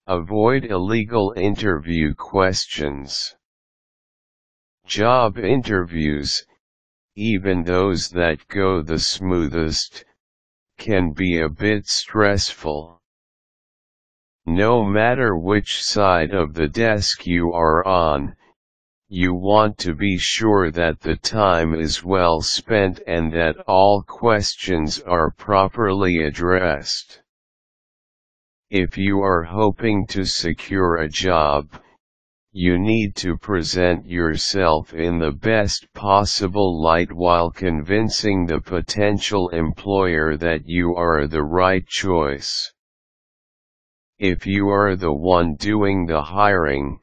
Avoid illegal interview questions. Job interviews, even those that go the smoothest, can be a bit stressful. No matter which side of the desk you are on, you want to be sure that the time is well spent and that all questions are properly addressed. If you are hoping to secure a job, you need to present yourself in the best possible light while convincing the potential employer that you are the right choice. If you are the one doing the hiring,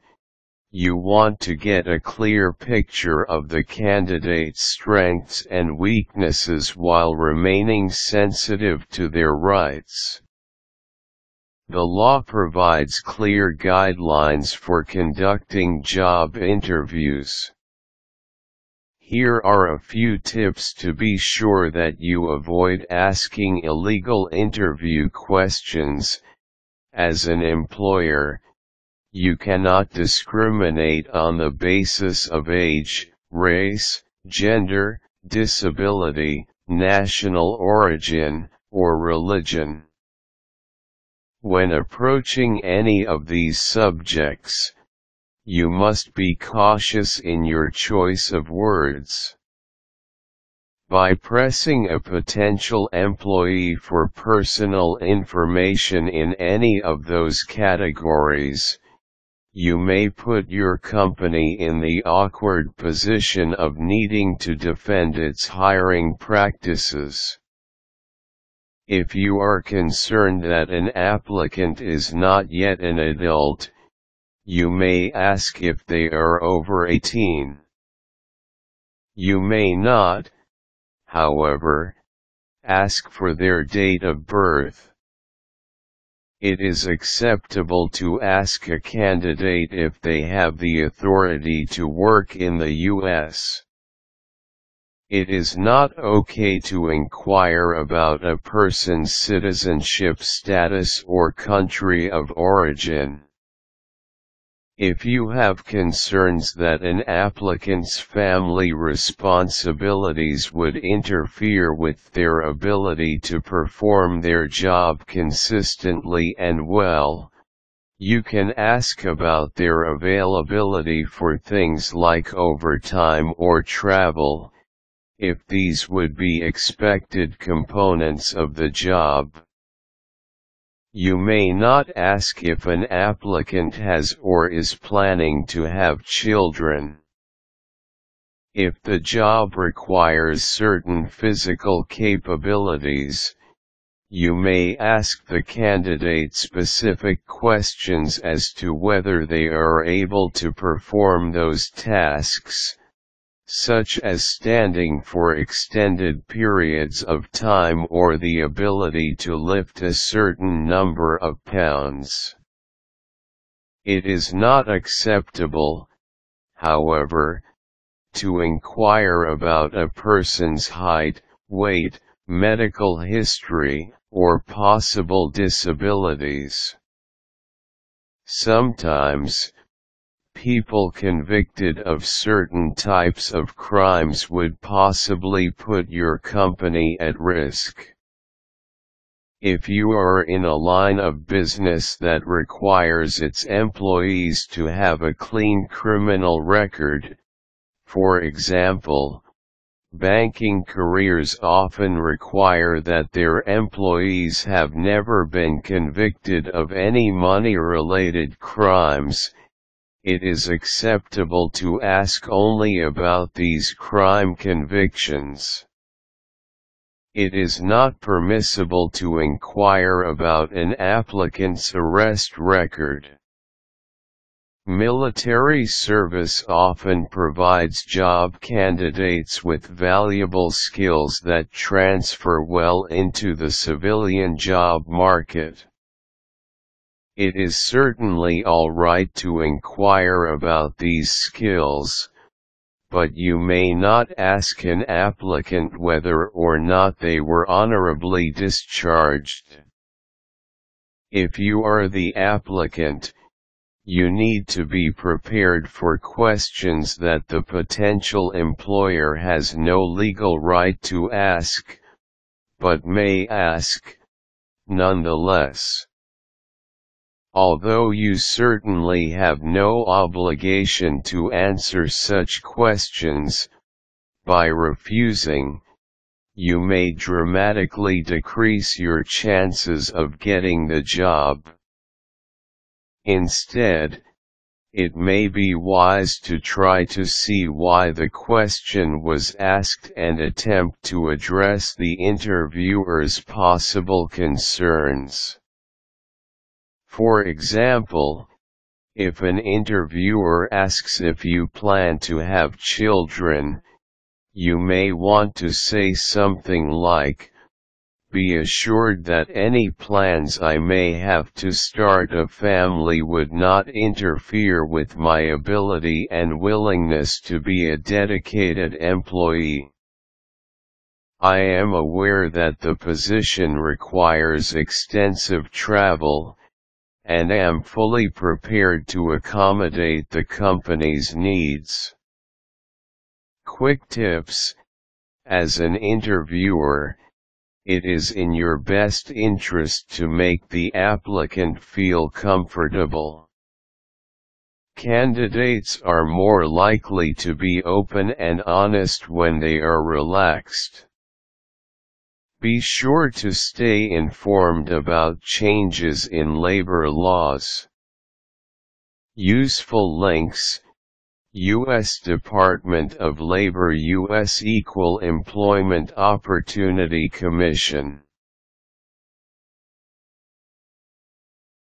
you want to get a clear picture of the candidate's strengths and weaknesses while remaining sensitive to their rights. The law provides clear guidelines for conducting job interviews. Here are a few tips to be sure that you avoid asking illegal interview questions. As an employer, you cannot discriminate on the basis of age, race, gender, disability, national origin, or religion. When approaching any of these subjects, you must be cautious in your choice of words. By pressing a potential employee for personal information in any of those categories, you may put your company in the awkward position of needing to defend its hiring practices. If you are concerned that an applicant is not yet an adult, you may ask if they are over 18. You may not, however, ask for their date of birth. It is acceptable to ask a candidate if they have the authority to work in the U.S. It is not okay to inquire about a person's citizenship status or country of origin. If you have concerns that an applicant's family responsibilities would interfere with their ability to perform their job consistently and well, you can ask about their availability for things like overtime or travel, if these would be expected components of the job. You may not ask if an applicant has or is planning to have children. If the job requires certain physical capabilities, you may ask the candidate specific questions as to whether they are able to perform those tasks, such as standing for extended periods of time or the ability to lift a certain number of pounds. It is not acceptable, however, to inquire about a person's height, weight, medical history, or possible disabilities. Sometimes, people convicted of certain types of crimes would possibly put your company at risk. If you are in a line of business that requires its employees to have a clean criminal record, for example, banking careers often require that their employees have never been convicted of any money-related crimes. It is acceptable to ask only about these crime convictions. It is not permissible to inquire about an applicant's arrest record. Military service often provides job candidates with valuable skills that transfer well into the civilian job market. It is certainly all right to inquire about these skills, but you may not ask an applicant whether or not they were honorably discharged. If you are the applicant, you need to be prepared for questions that the potential employer has no legal right to ask, but may ask, nonetheless. Although you certainly have no obligation to answer such questions, by refusing, you may dramatically decrease your chances of getting the job. Instead, it may be wise to try to see why the question was asked and attempt to address the interviewer's possible concerns. For example, if an interviewer asks if you plan to have children, you may want to say something like, "Be assured that any plans I may have to start a family would not interfere with my ability and willingness to be a dedicated employee. I am aware that the position requires extensive travel, and am fully prepared to accommodate the company's needs." Quick tips: as an interviewer, it is in your best interest to make the applicant feel comfortable. Candidates are more likely to be open and honest when they are relaxed. Be sure to stay informed about changes in labor laws. Useful links: U.S. Department of Labor, U.S. Equal Employment Opportunity Commission.